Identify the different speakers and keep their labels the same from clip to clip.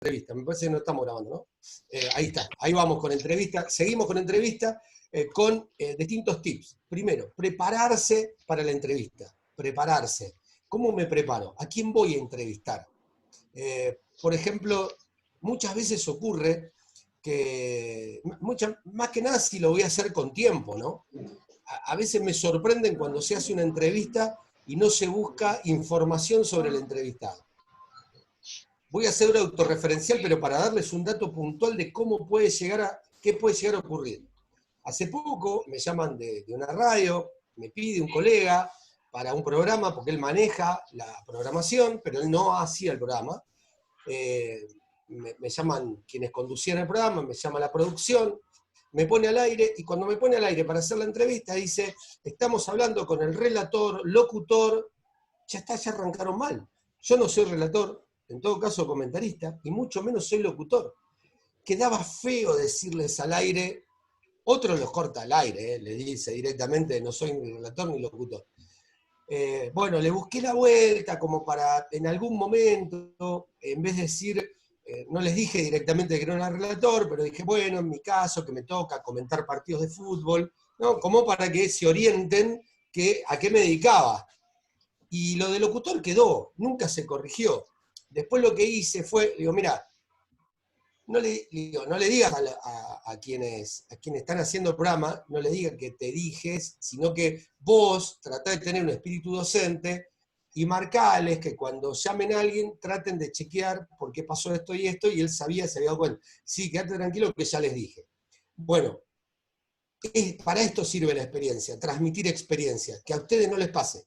Speaker 1: entrevista. Me parece que no estamos grabando, ¿no? Ahí está, ahí vamos con entrevista. Seguimos con entrevista con distintos tips. Primero, prepararse para la entrevista. Prepararse. ¿Cómo me preparo? ¿A quién voy a entrevistar? Por ejemplo, muchas veces ocurre que, más que nada si lo voy a hacer con tiempo, ¿no? A veces me sorprenden cuando se hace una entrevista y no se busca información sobre el entrevistado. Voy a hacer un autorreferencial, pero para darles un dato puntual de cómo puede llegar qué puede llegar a ocurrir. Hace poco me llaman de una radio, me pide un colega para un programa, porque él maneja la programación, pero él no hacía el programa. Me llaman quienes conducían el programa, me llama la producción, me pone al aire, y cuando me pone al aire para hacer la entrevista dice, estamos hablando con el relator, locutor, ya está, ya arrancaron mal. Yo no soy relator, en todo caso comentarista, y mucho menos soy locutor. Quedaba feo decirles al aire, otro los corta al aire, le dice directamente, no soy ni relator ni locutor. Bueno, le busqué la vuelta como para, en algún momento, en vez de decir, no les dije directamente que no era relator, pero dije, bueno, en mi caso, que me toca comentar partidos de fútbol, ¿no? Como para que se orienten a qué me dedicaba. Y lo de locutor quedó, nunca se corrigió. Después lo que hice fue, digo, mira, no le digas a quienes están haciendo el programa, no le digas que te dijes, sino que vos tratá de tener un espíritu docente y marcales que cuando llamen a alguien traten de chequear por qué pasó esto, y él se había dado cuenta. Sí, quédate tranquilo que ya les dije. Bueno, para esto sirve la experiencia, transmitir experiencia, que a ustedes no les pase.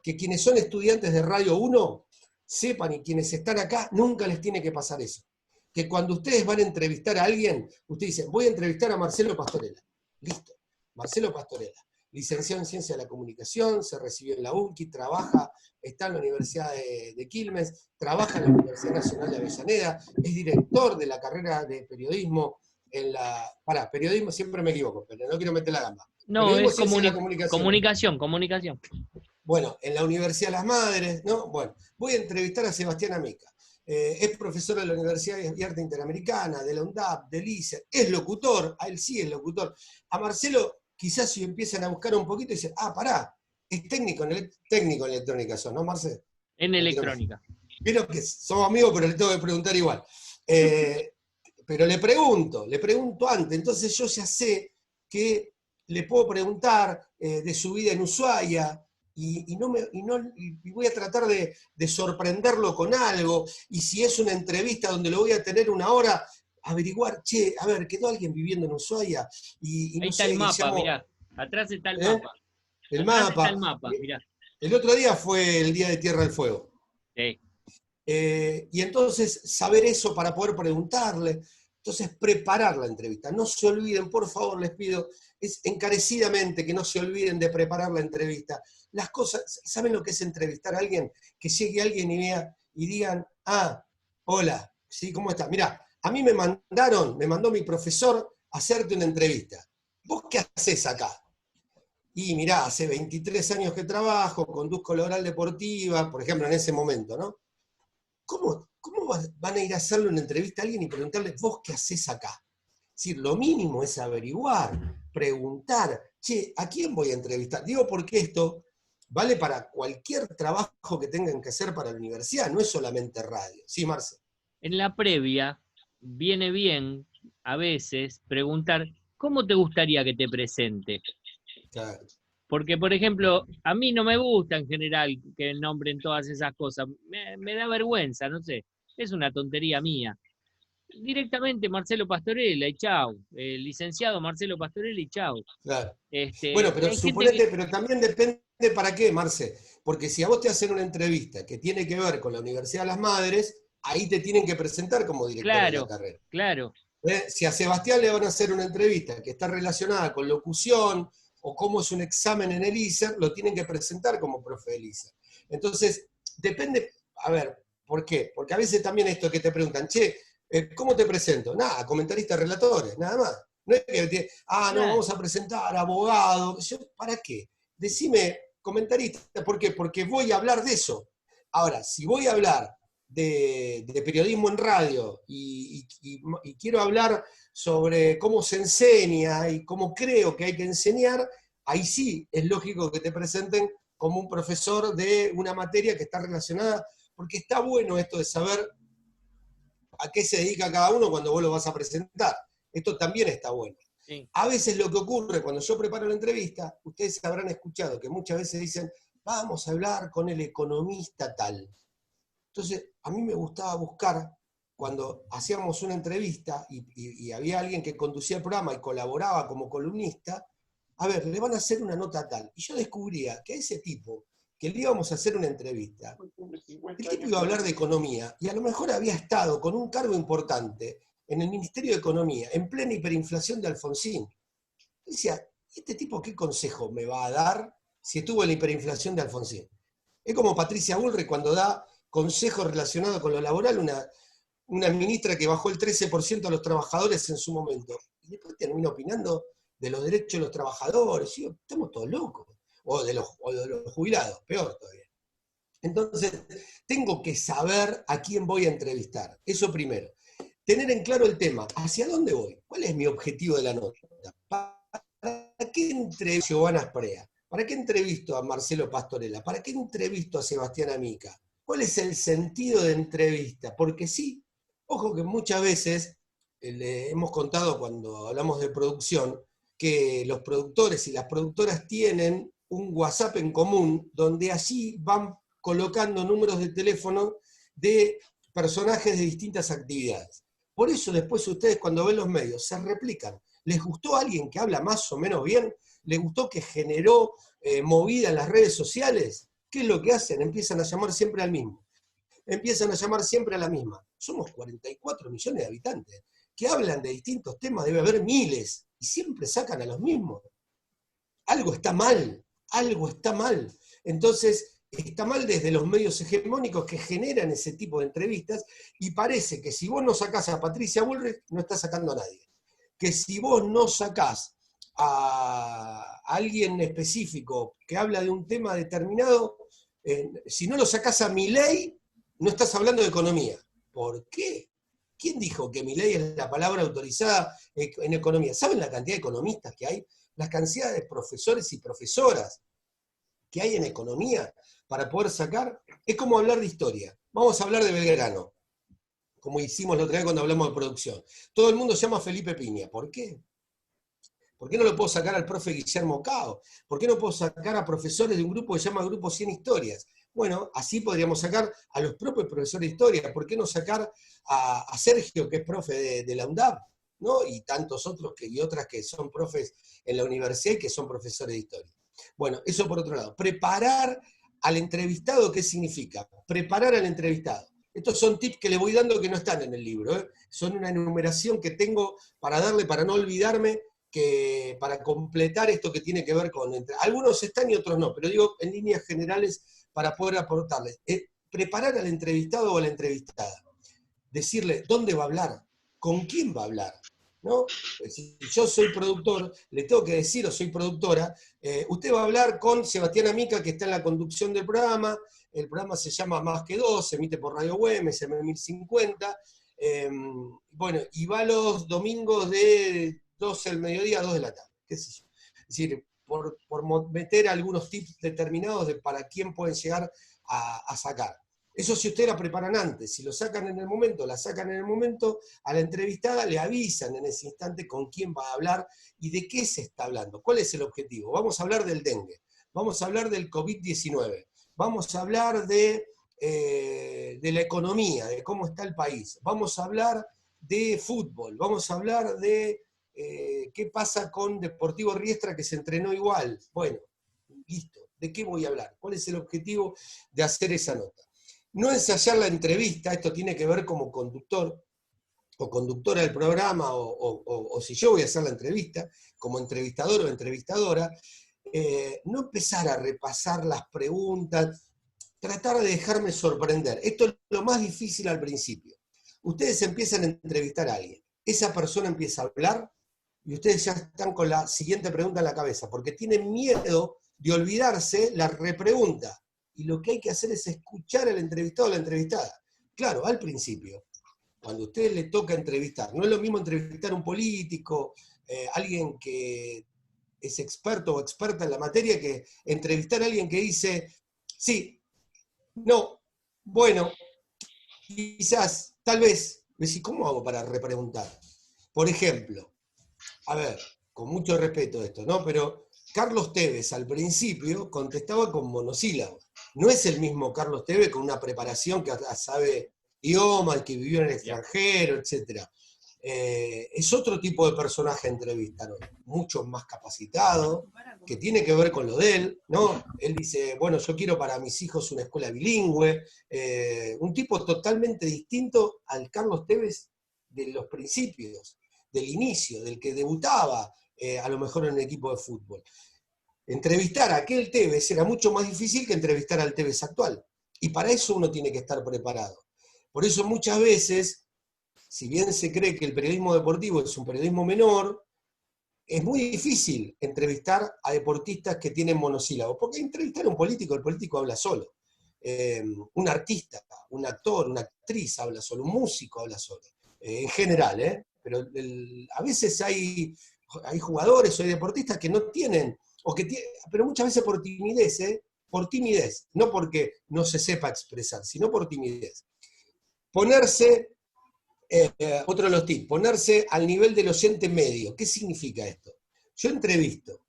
Speaker 1: Que quienes son estudiantes de Radio 1 sepan, y quienes están acá, nunca les tiene que pasar eso. Que cuando ustedes van a entrevistar a alguien, ustedes dicen, voy a entrevistar a Marcelo Pastorella. Listo, Marcelo Pastorella, licenciado en Ciencia de la Comunicación, se recibió en la UNCI, trabaja, está en la Universidad de Quilmes, trabaja en la Universidad Nacional de Avellaneda, es director de la carrera de periodismo periodismo siempre me equivoco, pero no quiero meter la gamba.
Speaker 2: No,
Speaker 1: Periodismo,
Speaker 2: es
Speaker 1: Ciencia de la Comunicación.
Speaker 2: comunicación.
Speaker 1: Bueno, en la Universidad de las Madres, ¿no? Bueno, voy a entrevistar a Sebastián Amica. Es profesor de la Universidad de Arte Interamericana, de la UNDAP, del ICE, es locutor, a él sí es locutor. A Marcelo, quizás si empiezan a buscar un poquito, dicen, pará, es técnico en electrónica, ¿no, Marcelo?
Speaker 2: En electrónica.
Speaker 1: Vieron que somos amigos, pero le tengo que preguntar igual. Pero le pregunto antes, entonces yo ya sé que le puedo preguntar de su vida en Ushuaia, y voy a tratar de sorprenderlo con algo, y si es una entrevista donde lo voy a tener una hora, averiguar, a ver, ¿quedó alguien viviendo en Ushuaia?
Speaker 2: Y no está el mapa, mirá, atrás está el mapa.
Speaker 1: El mapa.
Speaker 2: Está el mapa, mirá.
Speaker 1: El otro día fue el Día de Tierra del Fuego.
Speaker 2: Sí.
Speaker 1: Y entonces saber eso para poder preguntarle, entonces preparar la entrevista. No se olviden, por favor, les pido, es encarecidamente que no se olviden de preparar la entrevista. Las cosas, ¿saben lo que es entrevistar a alguien? Que llegue alguien y digan, hola, ¿sí? ¿Cómo estás? Mirá, a mí me mandó mi profesor a hacerte una entrevista. ¿Vos qué haces acá? Y mirá, hace 23 años que trabajo, conduzco la Oral Deportiva, por ejemplo, en ese momento, ¿no? ¿Cómo van a ir a hacerle una entrevista a alguien y preguntarle, vos qué hacés acá? Es decir, lo mínimo es averiguar, preguntar, ¿a quién voy a entrevistar? Digo porque esto vale para cualquier trabajo que tengan que hacer para la universidad, no es solamente radio. Sí, Marce.
Speaker 2: En la previa viene bien, a veces, preguntar, ¿cómo te gustaría que te presente?
Speaker 1: Claro.
Speaker 2: Porque, por ejemplo, a mí no me gusta en general que nombren todas esas cosas. Me da vergüenza, no sé. Es una tontería mía. Directamente Marcelo Pastorella y chau. Licenciado Marcelo Pastorella y chau.
Speaker 1: Claro. Bueno, pero suponete,
Speaker 2: que...
Speaker 1: pero también depende para qué, Marce. Porque si a vos te hacen una entrevista que tiene que ver con la Universidad de las Madres, ahí te tienen que presentar como director de la carrera.
Speaker 2: Claro.
Speaker 1: Si a Sebastián le van a hacer una entrevista que está relacionada con locución o cómo es un examen en el ISER, lo tienen que presentar como profe del ISER. Entonces, depende, a ver, ¿por qué? Porque a veces también esto que te preguntan, ¿cómo te presento? Nada, comentaristas, relatores, nada más. No es que no, vamos a presentar abogado. ¿Para qué? Decime comentarista, ¿por qué? Porque voy a hablar de eso. Ahora, si voy a hablar de periodismo en radio y quiero hablar sobre cómo se enseña y cómo creo que hay que enseñar, ahí sí es lógico que te presenten como un profesor de una materia que está relacionada, porque está bueno esto de saber a qué se dedica cada uno cuando vos lo vas a presentar. Esto también está bueno.
Speaker 2: Sí.
Speaker 1: A veces lo que ocurre cuando yo preparo la entrevista, ustedes habrán escuchado que muchas veces dicen, vamos a hablar con el economista tal. Entonces, a mí me gustaba buscar, cuando hacíamos una entrevista y había alguien que conducía el programa y colaboraba como columnista, a ver, le van a hacer una nota tal. Y yo descubría que a ese tipo, que le íbamos a hacer una entrevista, el tipo iba a hablar de economía, y a lo mejor había estado con un cargo importante en el Ministerio de Economía, en plena hiperinflación de Alfonsín. Y decía, ¿este tipo qué consejo me va a dar si estuvo en la hiperinflación de Alfonsín? Es como Patricia Bullrich cuando da consejos relacionados con lo laboral, una ministra que bajó el 13% a los trabajadores en su momento, y después termina opinando de los derechos de los trabajadores. Y digo, estamos todos locos. O de los jubilados, peor todavía. Entonces, tengo que saber a quién voy a entrevistar. Eso primero. Tener en claro el tema. ¿Hacia dónde voy? ¿Cuál es mi objetivo de la nota? ¿Para qué entrevisto a Giovanna Sprea? ¿Para qué entrevisto a Marcelo Pastorella? ¿Para qué entrevisto a Sebastián Amica? ¿Cuál es el sentido de entrevista? Porque sí, ojo que muchas veces, le hemos contado cuando hablamos de producción, que los productores y las productoras tienen un WhatsApp en común, donde allí van colocando números de teléfono de personajes de distintas actividades. Por eso después ustedes cuando ven los medios se replican. ¿Les gustó alguien que habla más o menos bien? ¿Les gustó que generó movida en las redes sociales? ¿Qué es lo que hacen? Empiezan a llamar siempre al mismo. Empiezan a llamar siempre a la misma. Somos 44 millones de habitantes que hablan de distintos temas, debe haber miles, y siempre sacan a los mismos. Algo está mal, algo está mal. Entonces, está mal desde los medios hegemónicos que generan ese tipo de entrevistas, y parece que si vos no sacás a Patricia Bullrich, no estás sacando a nadie. Que si vos no sacás a alguien específico que habla de un tema determinado, si no lo sacás a Milei, no estás hablando de economía. ¿Por qué? ¿Quién dijo que Milei es la palabra autorizada en economía? ¿Saben la cantidad de economistas que hay? La cantidad de profesores y profesoras que hay en economía para poder sacar. Es como hablar de historia. Vamos a hablar de Belgrano, como hicimos la otra vez cuando hablamos de producción. Todo el mundo llama a Felipe Piña. ¿Por qué? ¿Por qué no lo puedo sacar al profe Guillermo Cao? ¿Por qué no puedo sacar a profesores de un grupo que se llama Grupo 100 Historias? Bueno, así podríamos sacar a los propios profesores de historia. ¿Por qué no sacar a Sergio, que es profe de la UNDAP? ¿No? Y tantos otros y otras que son profes en la universidad y que son profesores de historia. Bueno, eso por otro lado. Preparar al entrevistado, ¿qué significa? Preparar al entrevistado. Estos son tips que le voy dando que no están en el libro, ¿eh? Son una enumeración que tengo para darle, para no olvidarme, que para completar esto que tiene que ver con... Algunos están y otros no, pero digo en líneas generales para poder aportarles. Preparar al entrevistado o a la entrevistada. Decirle dónde va a hablar, con quién va a hablar. ¿No? Si yo soy productor, le tengo que decir, o soy productora, usted va a hablar con Sebastián Amica, que está en la conducción del programa. El programa se llama Más que Dos, se emite por Radio Web, SM 1050. Bueno, y va los domingos de 12 del mediodía a 2 de la tarde, qué sé yo. Es decir, por meter algunos tips determinados de para quién pueden llegar a sacar. Eso si ustedes la preparan antes, si lo sacan en el momento, la sacan en el momento, a la entrevistada le avisan en ese instante con quién va a hablar y de qué se está hablando, cuál es el objetivo. Vamos a hablar del dengue, vamos a hablar del COVID-19, vamos a hablar de la economía, de cómo está el país, vamos a hablar de fútbol, vamos a hablar de qué pasa con Deportivo Riestra que se entrenó igual. Bueno, listo, ¿de qué voy a hablar? ¿Cuál es el objetivo de hacer esa nota? No ensayar la entrevista, esto tiene que ver como conductor o conductora del programa, o si yo voy a hacer la entrevista, como entrevistador o entrevistadora, no empezar a repasar las preguntas, tratar de dejarme sorprender. Esto es lo más difícil al principio. Ustedes empiezan a entrevistar a alguien, esa persona empieza a hablar y ustedes ya están con la siguiente pregunta en la cabeza, porque tienen miedo de olvidarse la repregunta. Y lo que hay que hacer es escuchar al entrevistado o la entrevistada. claro, al principio, cuando a usted le toca entrevistar, no es lo mismo entrevistar a un político, alguien que es experto o experta en la materia, que entrevistar a alguien que dice, sí, no, bueno, quizás, tal vez. Me decís, ¿cómo hago para repreguntar? Por ejemplo, a ver, con mucho respeto esto, ¿no? Pero Carlos Tevez al principio contestaba con monosílabos. No es el mismo Carlos Tevez con una preparación que sabe idiomas, que vivió en el extranjero, etc. Es otro tipo de personaje entrevistado, mucho más capacitado, que tiene que ver con lo de él, ¿no? Él dice, bueno, yo quiero para mis hijos una escuela bilingüe, un tipo totalmente distinto al Carlos Tevez de los principios, del inicio, del que debutaba a lo mejor en un equipo de fútbol. Entrevistar a aquel Tevez era mucho más difícil que entrevistar al Tevez actual. Y para eso uno tiene que estar preparado. Por eso muchas veces, si bien se cree que el periodismo deportivo es un periodismo menor, es muy difícil entrevistar a deportistas que tienen monosílabos, porque entrevistar a un político, el político habla solo. Un artista, un actor, una actriz habla solo, un músico habla solo. En general, pero a veces hay jugadores o hay deportistas que no tienen, pero muchas veces por timidez, no porque no se sepa expresar, sino por timidez. Ponerse otro de los tips, ponerse al nivel del oyente medio. ¿Qué significa esto? Yo entrevisto.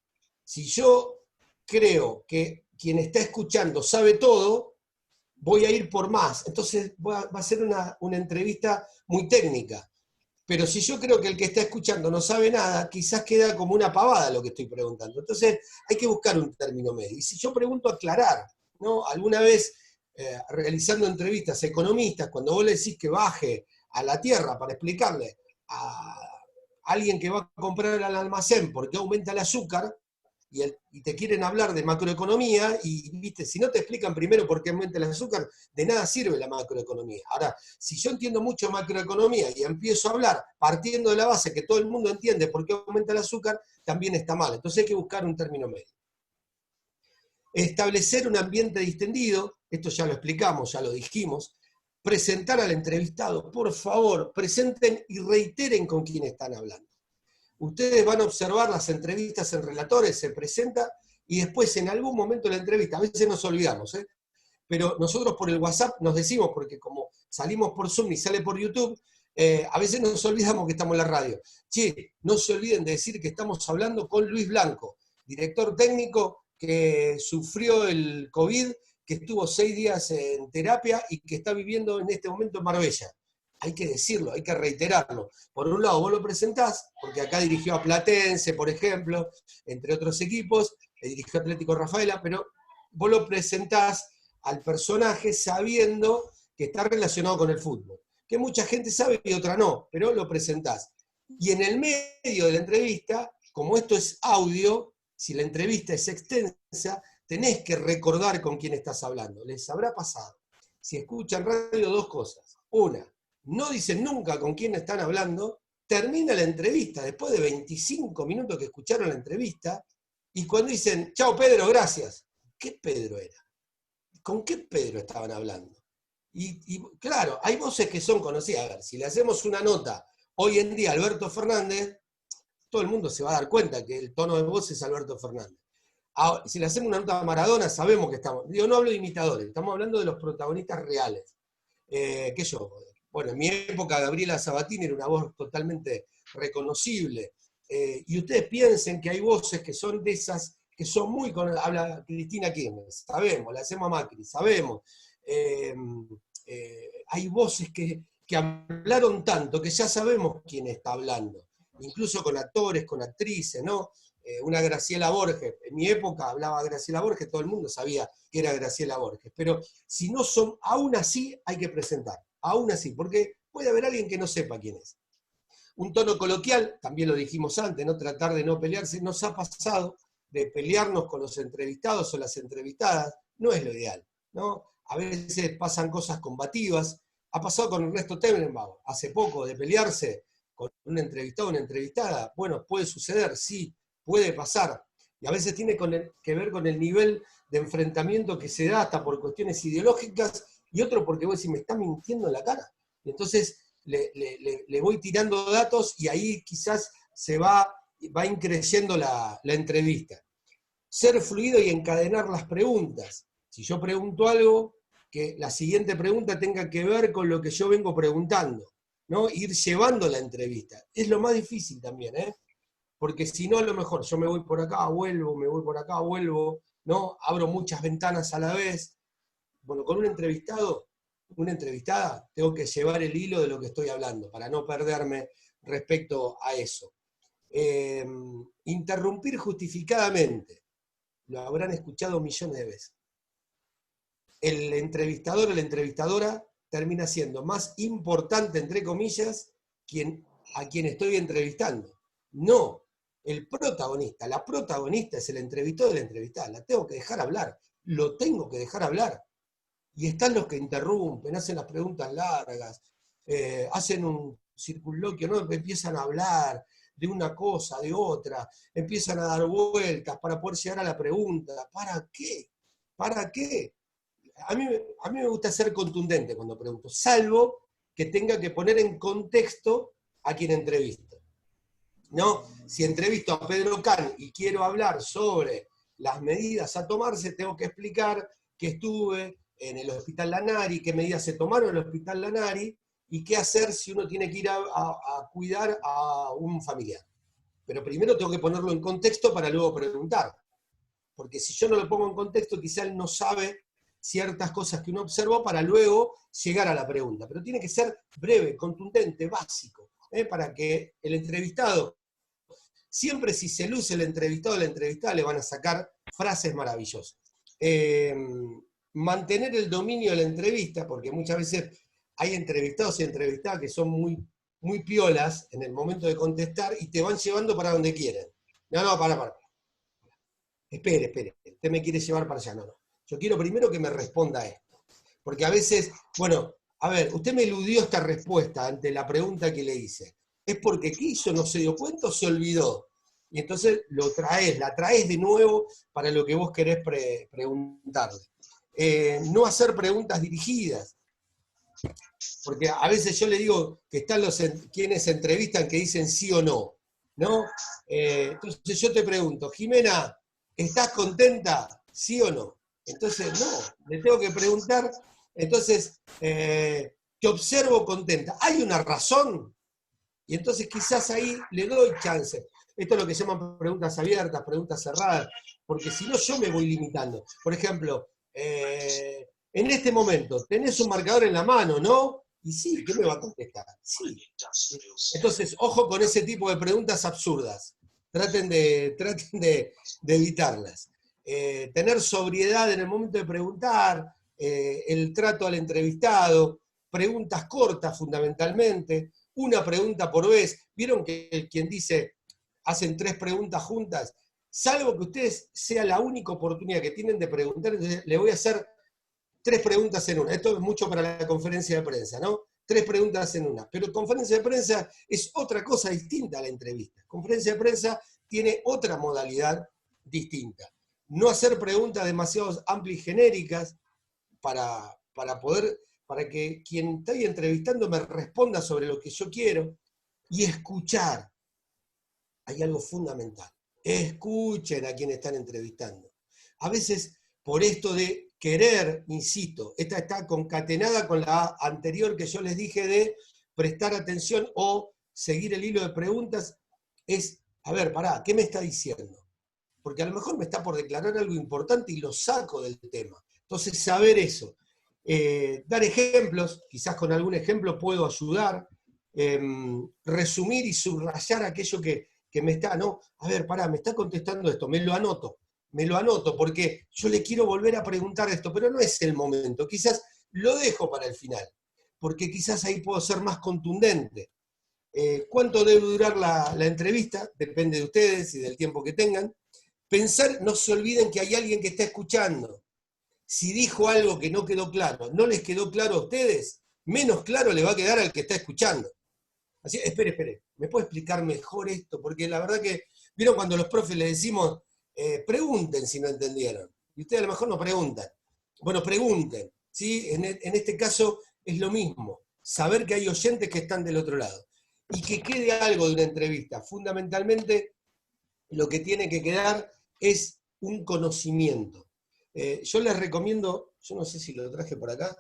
Speaker 1: Si yo creo que quien está escuchando sabe todo, voy a ir por más. Entonces va a ser una entrevista muy técnica. Pero si yo creo que el que está escuchando no sabe nada, quizás queda como una pavada lo que estoy preguntando. Entonces hay que buscar un término medio. Y si yo pregunto, aclarar, ¿no? Alguna vez realizando entrevistas a economistas, cuando vos le decís que baje a la tierra para explicarle a alguien que va a comprar al almacén por qué aumenta el azúcar, y te quieren hablar de macroeconomía, y viste, si no te explican primero por qué aumenta el azúcar, de nada sirve la macroeconomía. Ahora, si yo entiendo mucho macroeconomía y empiezo a hablar partiendo de la base que todo el mundo entiende por qué aumenta el azúcar, también está mal. Entonces hay que buscar un término medio. Establecer un ambiente distendido, esto ya lo explicamos, ya lo dijimos. Presentar al entrevistado, por favor, presenten y reiteren con quién están hablando. Ustedes van a observar las entrevistas en relatores, se presenta, y después en algún momento de la entrevista, a veces nos olvidamos, pero nosotros por el WhatsApp nos decimos, porque como salimos por Zoom y sale por YouTube, a veces nos olvidamos que estamos en la radio. Che, no se olviden de decir que estamos hablando con Luis Blanco, director técnico que sufrió el COVID, que estuvo 6 días en terapia y que está viviendo en este momento en Marbella. Hay que decirlo, hay que reiterarlo. Por un lado, vos lo presentás, porque acá dirigió a Platense, por ejemplo, entre otros equipos, dirigió a Atlético Rafaela, pero vos lo presentás al personaje sabiendo que está relacionado con el fútbol. Que mucha gente sabe y otra no, pero lo presentás. Y en el medio de la entrevista, como esto es audio, si la entrevista es extensa, tenés que recordar con quién estás hablando. Les habrá pasado. Si escuchan radio, 2 cosas. Una, no dicen nunca con quién están hablando, termina la entrevista, después de 25 minutos que escucharon la entrevista, y cuando dicen, chao Pedro, gracias. ¿Qué Pedro era? ¿Con qué Pedro estaban hablando? Y claro, hay voces que son conocidas. A ver, si le hacemos una nota hoy en día a Alberto Fernández, todo el mundo se va a dar cuenta que el tono de voz es Alberto Fernández. Ahora, si le hacemos una nota a Maradona, sabemos que estamos, digo, no hablo de imitadores, estamos hablando de los protagonistas reales. ¿Qué yo? Bueno, en mi época Gabriela Sabatini era una voz totalmente reconocible. Y ustedes piensen que hay voces que son de esas, que son muy, habla Cristina Kirchner, sabemos, la hacemos a Macri, sabemos. Hay voces que hablaron tanto que ya sabemos quién está hablando, incluso con actores, con actrices, ¿no? Una Graciela Borges, en mi época hablaba Graciela Borges, todo el mundo sabía que era Graciela Borges, pero si no son, aún así hay que presentar, aún así, porque puede haber alguien que no sepa quién es. Un tono coloquial, también lo dijimos antes, ¿no? Tratar de no pelearse, nos ha pasado de pelearnos con los entrevistados o las entrevistadas, no es lo ideal, ¿no? A veces pasan cosas combativas, ha pasado con Ernesto Tenenbaum, hace poco, de pelearse con un entrevistado o una entrevistada, bueno, puede suceder, sí, puede pasar, y a veces tiene que ver con el nivel de enfrentamiento que se da hasta por cuestiones ideológicas y otro porque vos decís, me está mintiendo en la cara. Y entonces le voy tirando datos y ahí quizás va increciendo la entrevista. Ser fluido y encadenar las preguntas. Si yo pregunto algo, que la siguiente pregunta tenga que ver con lo que yo vengo preguntando, ¿no? Ir llevando la entrevista. Es lo más difícil también, ¿eh? Porque si no, a lo mejor yo me voy por acá, vuelvo, me voy por acá, vuelvo, ¿no? Abro muchas ventanas a la vez. Bueno, con un entrevistado, una entrevistada, tengo que llevar el hilo de lo que estoy hablando, para no perderme respecto a eso. Interrumpir justificadamente. Lo habrán escuchado millones de veces. El entrevistador o la entrevistadora termina siendo más importante, entre comillas, a quien estoy entrevistando. No, el protagonista. La protagonista es el entrevistado y la entrevistada. La tengo que dejar hablar. Lo tengo que dejar hablar. Y están los que interrumpen, hacen las preguntas largas, hacen un circunloquio, ¿no? Empiezan a hablar de una cosa, de otra, empiezan a dar vueltas para poder llegar a la pregunta. ¿Para qué? ¿Para qué? A mí me gusta ser contundente cuando pregunto, salvo que tenga que poner en contexto a quien entrevisto. ¿No? Si entrevisto a Pedro Can y quiero hablar sobre las medidas a tomarse, tengo que explicar que estuve en el Hospital Lanari, qué medidas se tomaron en el Hospital Lanari y qué hacer si uno tiene que ir a cuidar a un familiar. Pero primero tengo que ponerlo en contexto para luego preguntar. Porque si yo no lo pongo en contexto, quizá él no sabe ciertas cosas que uno observó para luego llegar a la pregunta. Pero tiene que ser breve, contundente, básico, para que el entrevistado, siempre si se luce el entrevistado o la entrevistada, le van a sacar frases maravillosas. Mantener el dominio de la entrevista, porque muchas veces hay entrevistados y entrevistadas que son muy piolas en el momento de contestar y te van llevando para donde quieren. No, para. Espere, usted me quiere llevar para allá, no. Yo quiero primero que me responda a esto. Porque a veces, bueno, a ver, usted me eludió esta respuesta ante la pregunta que le hice. ¿Es porque quiso, no se dio cuenta o se olvidó? Y entonces la traes de nuevo para lo que vos querés preguntarle. No hacer preguntas dirigidas. Porque a veces yo le digo que están quienes entrevistan que dicen sí o no, ¿no? Entonces yo te pregunto, Jimena, ¿estás contenta? ¿Sí o no? Entonces, no, le tengo que preguntar, entonces, te observo contenta. ¿Hay una razón? Y entonces quizás ahí le doy chance. Esto es lo que se llaman preguntas abiertas, preguntas cerradas, porque si no yo me voy limitando. Por ejemplo, en este momento, tenés un marcador en la mano, ¿no? Y sí, ¿qué me va a contestar? Sí. Entonces, ojo con ese tipo de preguntas absurdas. Traten de evitarlas. Tener sobriedad en el momento de preguntar, el trato al entrevistado, preguntas cortas fundamentalmente, una pregunta por vez. ¿Vieron que quien dice, hacen 3 preguntas juntas? Salvo que ustedes sea la única oportunidad que tienen de preguntar, entonces le voy a hacer 3 preguntas en una. Esto es mucho para la conferencia de prensa, ¿no? 3 preguntas en una. Pero conferencia de prensa es otra cosa distinta a la entrevista. Conferencia de prensa tiene otra modalidad distinta. No hacer preguntas demasiado amplias y genéricas para que quien está ahí entrevistando me responda sobre lo que yo quiero, y escuchar. Hay algo fundamental. Escuchen a quien están entrevistando. A veces, por esto de querer, insisto, esta está concatenada con la anterior que yo les dije de prestar atención o seguir el hilo de preguntas, es, a ver, pará, ¿qué me está diciendo? Porque a lo mejor me está por declarar algo importante y lo saco del tema. Entonces, saber eso. Dar ejemplos, quizás con algún ejemplo puedo ayudar, resumir y subrayar aquello que me está, ¿no? A ver, pará, me está contestando esto, me lo anoto, porque yo le quiero volver a preguntar esto, pero no es el momento, quizás lo dejo para el final, porque quizás ahí puedo ser más contundente. ¿Cuánto debe durar la entrevista? Depende de ustedes y del tiempo que tengan. Pensar, no se olviden que hay alguien que está escuchando. Si dijo algo que no quedó claro, no les quedó claro a ustedes, menos claro le va a quedar al que está escuchando. Así, espere, ¿me puede explicar mejor esto? Porque la verdad que, ¿vieron cuando los profes les decimos, pregunten si no entendieron? Y ustedes a lo mejor no preguntan. Bueno, pregunten. ¿sí? En este caso es lo mismo, saber que hay oyentes que están del otro lado. Y que quede algo de una entrevista. Fundamentalmente, lo que tiene que quedar es un conocimiento. Yo les recomiendo, yo no sé si lo traje por acá,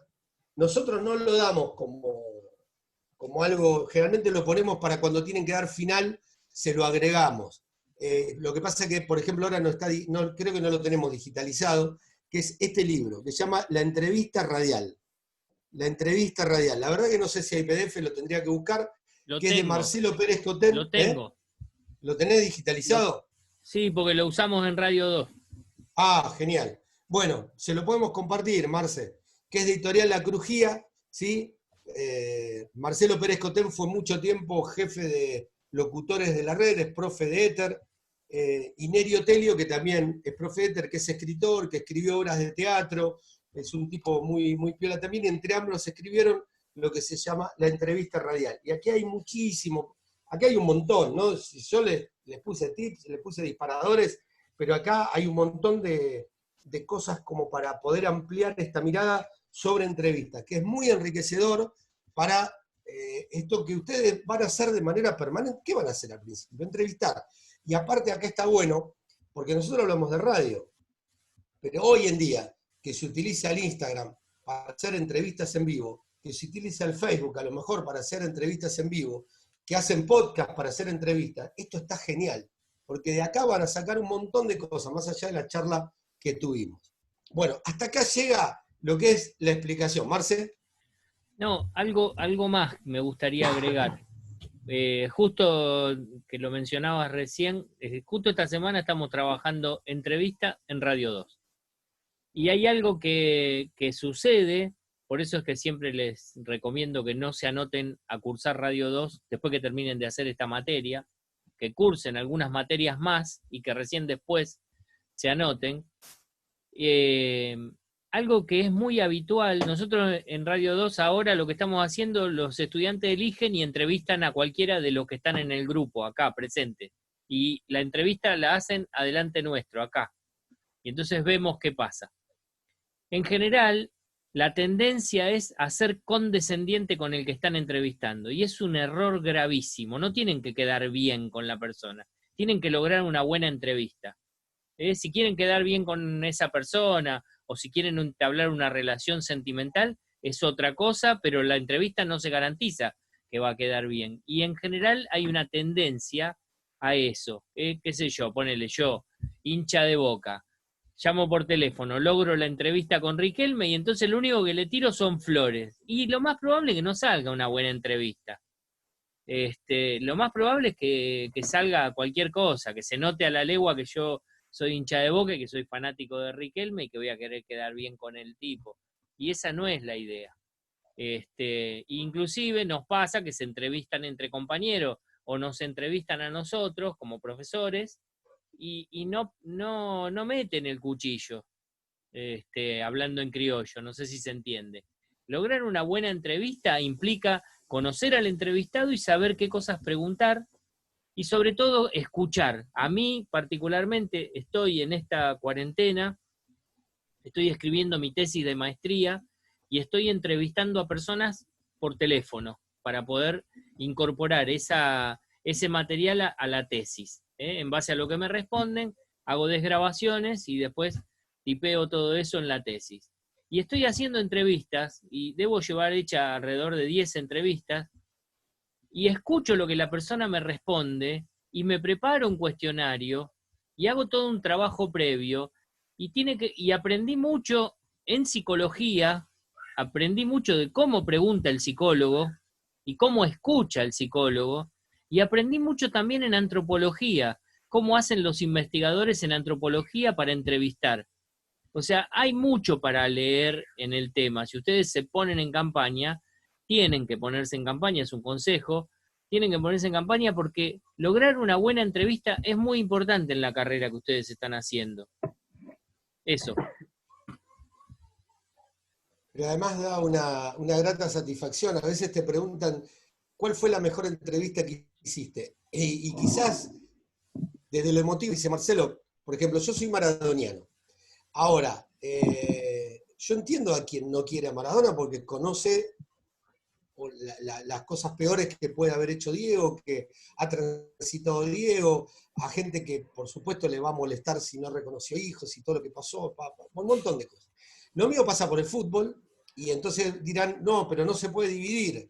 Speaker 1: nosotros no lo damos como algo, generalmente lo ponemos para cuando tienen que dar final, se lo agregamos. Lo que pasa es que, por ejemplo, ahora creo que no lo tenemos digitalizado, que es este libro, que se llama La entrevista radial. La entrevista radial. La verdad que no sé si hay PDF, lo tendría que buscar,
Speaker 2: Lo
Speaker 1: que es de
Speaker 2: tengo,
Speaker 1: Marcelo Pérez Cotén.
Speaker 2: lo tengo.
Speaker 1: ¿Lo tenés
Speaker 2: Lo,
Speaker 1: digitalizado?
Speaker 2: sí, porque lo usamos en Radio 2.
Speaker 1: Ah, genial. Bueno, se lo podemos compartir, Marce, que es de Editorial La Crujía, ¿sí? Marcelo Pérez Cotén fue mucho tiempo jefe de locutores de la red, es profe de Éter, y Nerio Telio, que también es profe de Éter, que es escritor, que escribió obras de teatro, es un tipo muy, muy piola también, y entre ambos escribieron lo que se llama la entrevista radial. Y aquí hay muchísimo, aquí hay un montón, ¿no? Si yo les puse tips, les puse disparadores, pero acá hay un montón de cosas como para poder ampliar esta mirada sobre entrevistas, que es muy enriquecedor para esto que ustedes van a hacer de manera permanente. ¿Qué van a hacer al principio? Entrevistar. Y aparte acá está bueno, porque nosotros hablamos de radio, pero hoy en día que se utiliza el Instagram para hacer entrevistas en vivo, que se utiliza el Facebook a lo mejor para hacer entrevistas en vivo, que hacen podcast para hacer entrevistas, esto está genial, porque de acá van a sacar un montón de cosas, más allá de la charla que tuvimos. Bueno, hasta acá llega lo que es la explicación. Marce.
Speaker 2: No, algo más me gustaría agregar. Justo que lo mencionabas recién, justo esta semana estamos trabajando entrevista en Radio 2. Y hay algo que sucede, por eso es que siempre les recomiendo que no se anoten a cursar Radio 2 después que terminen de hacer esta materia, que cursen algunas materias más y que recién después se anoten. Algo que es muy habitual, nosotros en Radio 2 ahora lo que estamos haciendo, los estudiantes eligen y entrevistan a cualquiera de los que están en el grupo, acá, presente. Y la entrevista la hacen adelante nuestro, acá. Y entonces vemos qué pasa. En general, la tendencia es a ser condescendiente con el que están entrevistando. Y es un error gravísimo. No tienen que quedar bien con la persona. Tienen que lograr una buena entrevista. Si quieren quedar bien con esa persona o si quieren entablar una relación sentimental, es otra cosa, pero la entrevista no se garantiza que va a quedar bien. Y en general hay una tendencia a eso. Qué sé yo, ponele yo, hincha de Boca, llamo por teléfono, logro la entrevista con Riquelme y entonces lo único que le tiro son flores. Y lo más probable es que no salga una buena entrevista. Lo más probable es que salga cualquier cosa, que se note a la legua que yo soy hincha de Boca y que soy fanático de Riquelme y que voy a querer quedar bien con el tipo. Y esa no es la idea. Inclusive nos pasa que se entrevistan entre compañeros o nos entrevistan a nosotros como profesores y no meten el cuchillo, hablando en criollo, no sé si se entiende. Lograr una buena entrevista implica conocer al entrevistado y saber qué cosas preguntar y sobre todo escuchar. A mí particularmente estoy en esta cuarentena, estoy escribiendo mi tesis de maestría y estoy entrevistando a personas por teléfono para poder incorporar ese material a la tesis. En base a lo que me responden, hago desgrabaciones y después tipeo todo eso en la tesis. Y estoy haciendo entrevistas y debo llevar hecha alrededor de 10 entrevistas y escucho lo que la persona me responde y me preparo un cuestionario y hago todo un trabajo previo y aprendí mucho en psicología, aprendí mucho de cómo pregunta el psicólogo y cómo escucha el psicólogo y aprendí mucho también en antropología, cómo hacen los investigadores en antropología para entrevistar. O sea, hay mucho para leer en el tema. Si ustedes se ponen en campaña, tienen que ponerse en campaña, es un consejo, tienen que ponerse en campaña porque lograr una buena entrevista es muy importante en la carrera que ustedes están haciendo. Eso.
Speaker 1: Pero además da una grata satisfacción. A veces te preguntan, ¿cuál fue la mejor entrevista que hiciste? Y quizás desde lo emotivo, dice Marcelo, por ejemplo, yo soy maradoniano. Ahora, yo entiendo a quien no quiere a Maradona porque conoce las cosas peores que puede haber hecho Diego, que ha transitado Diego, a gente que por supuesto le va a molestar si no reconoció hijos y todo lo que pasó, un montón de cosas. Lo mío pasa por el fútbol y entonces dirán, no, pero no se puede dividir.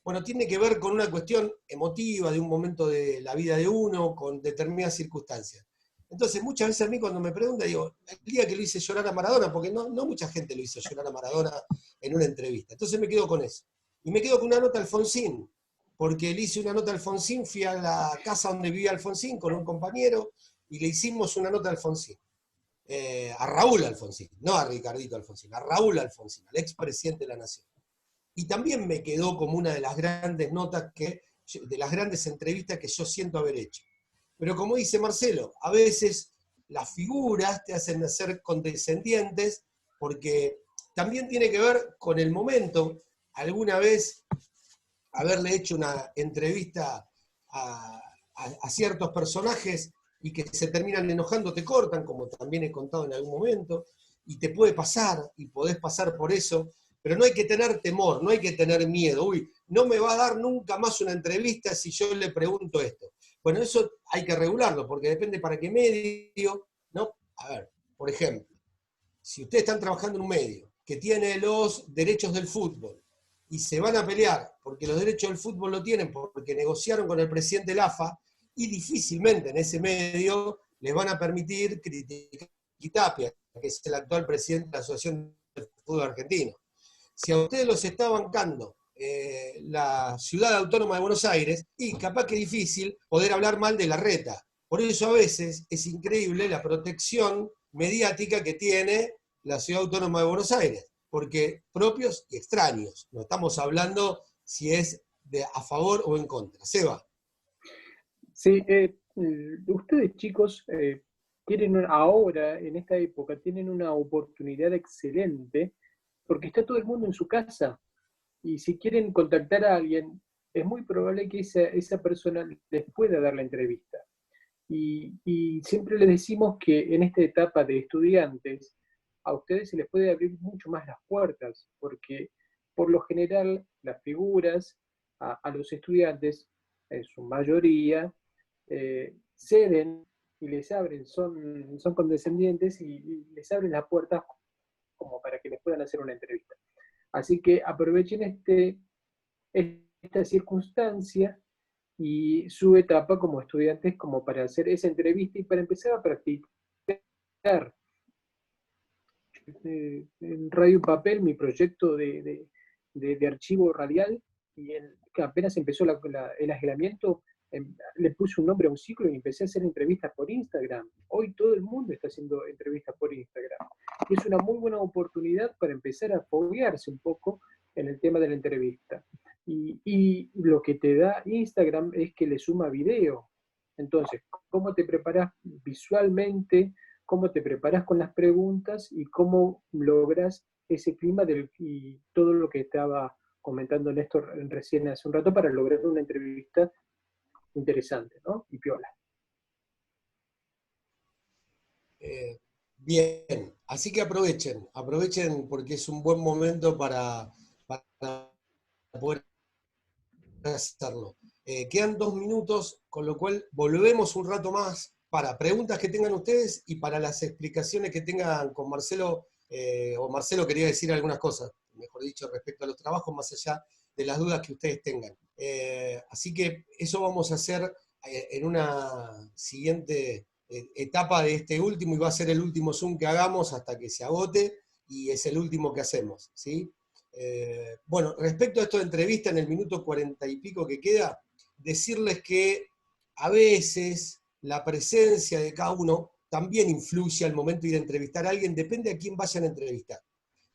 Speaker 1: Bueno, tiene que ver con una cuestión emotiva de un momento de la vida de uno, con determinadas circunstancias. Entonces, muchas veces a mí cuando me preguntan, digo, el día que lo hice llorar a Maradona, porque no mucha gente lo hizo llorar a Maradona en una entrevista. Entonces me quedo con eso. Y me quedo con una nota a Alfonsín, porque le hice una nota a Alfonsín, fui a la casa donde vivía Alfonsín con un compañero y le hicimos una nota a Alfonsín. A Raúl Alfonsín, no a Ricardito Alfonsín, a Raúl Alfonsín, al expresidente de la Nación. Y también me quedó como una de las grandes notas, de las grandes entrevistas que yo siento haber hecho. Pero como dice Marcelo, a veces las figuras te hacen ser condescendientes porque también tiene que ver con el momento. Alguna vez haberle hecho una entrevista a ciertos personajes y que se terminan enojando, te cortan, como también he contado en algún momento, y te puede pasar, y podés pasar por eso, pero no hay que tener temor, no hay que tener miedo. Uy, no me va a dar nunca más una entrevista si yo le pregunto esto. Bueno, eso hay que regularlo, porque depende para qué medio, ¿no? A ver, por ejemplo, si ustedes están trabajando en un medio que tiene los derechos del fútbol y se van a pelear porque los derechos del fútbol lo tienen porque negociaron con el presidente del AFA, y difícilmente en ese medio les van a permitir criticar a Tapia, que es el actual presidente de la Asociación del Fútbol Argentino. Si a ustedes los está bancando la Ciudad Autónoma de Buenos Aires, y capaz que es difícil poder hablar mal de Larreta. Por eso a veces es increíble la protección mediática que tiene la Ciudad Autónoma de Buenos Aires, porque propios y extraños, no estamos hablando si es a favor o en contra. Seba.
Speaker 3: Sí, ustedes chicos tienen ahora, en esta época, tienen una oportunidad excelente porque está todo el mundo en su casa y si quieren contactar a alguien, es muy probable que esa persona les pueda dar la entrevista. Y siempre les decimos que en esta etapa de estudiantes, a ustedes se les puede abrir mucho más las puertas, porque por lo general las figuras a los estudiantes, en su mayoría, ceden y les abren, son condescendientes y les abren las puertas como para que les puedan hacer una entrevista. Así que aprovechen esta circunstancia y su etapa como estudiantes como para hacer esa entrevista y para empezar a practicar. En Radio Papel, mi proyecto de archivo radial, y que apenas empezó el aislamiento, le puse un nombre a un ciclo y empecé a hacer entrevistas por Instagram. Hoy todo el mundo está haciendo entrevistas por Instagram. Y es una muy buena oportunidad para empezar a foguearse un poco en el tema de la entrevista. Y lo que te da Instagram es que le suma video. Entonces, ¿cómo te preparas visualmente? ¿Cómo te preparas con las preguntas? ¿Y cómo logras ese clima y todo lo que estaba comentando Néstor recién hace un rato para lograr una entrevista interesante, ¿no? Y piola.
Speaker 1: Bien, así que aprovechen porque es un buen momento para poder hacerlo. Quedan 2 minutos, con lo cual volvemos un rato más para preguntas que tengan ustedes y para las explicaciones que tengan con Marcelo, o Marcelo quería decir algunas cosas, mejor dicho, respecto a los trabajos, más allá de las dudas que ustedes tengan. Así que eso vamos a hacer en una siguiente etapa de este último, y va a ser el último Zoom que hagamos hasta que se agote, y es el último que hacemos, ¿sí? Bueno, respecto a esto de entrevista, en el minuto 40 y pico que queda, decirles que a veces la presencia de cada uno también influye al momento de ir a entrevistar a alguien, depende a quién vayan a entrevistar,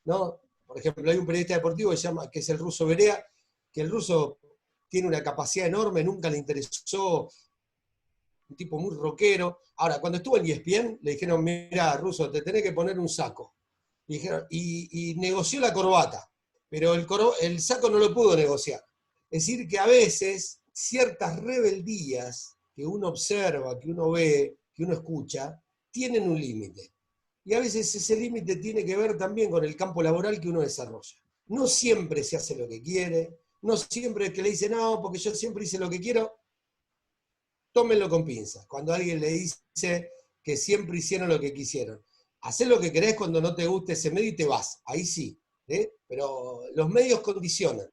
Speaker 1: ¿no? Por ejemplo, hay un periodista deportivo que es el ruso Berea, que el ruso tiene una capacidad enorme, nunca le interesó, un tipo muy rockero. Ahora, cuando estuvo en ESPN, le dijeron, mira, ruso, te tenés que poner un saco. Y negoció la corbata, pero el saco no lo pudo negociar. Es decir, que a veces ciertas rebeldías que uno observa, que uno ve, que uno escucha, tienen un límite. Y a veces ese límite tiene que ver también con el campo laboral que uno desarrolla. No siempre se hace lo que quiere, no siempre el que le dice, no, porque yo siempre hice lo que quiero, tómenlo con pinzas. Cuando alguien le dice que siempre hicieron lo que quisieron. Hacé lo que querés cuando no te guste ese medio y te vas, ahí sí. Pero los medios condicionan.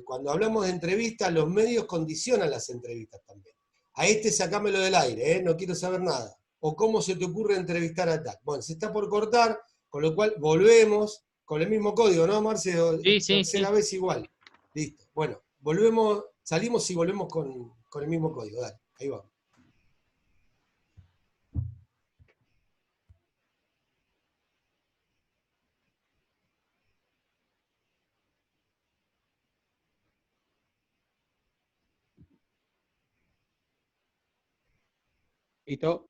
Speaker 1: Cuando hablamos de entrevistas, los medios condicionan las entrevistas también. A este sacámelo del aire, no quiero saber nada. O cómo se te ocurre entrevistar a tal. Bueno, se está por cortar, con lo cual volvemos con el mismo código, ¿no, Marce?
Speaker 2: Sí, sí, sí.
Speaker 1: Tercera vez igual. Listo. Bueno, volvemos, salimos y volvemos con el mismo código. Dale, ahí va.
Speaker 3: ¿Listo?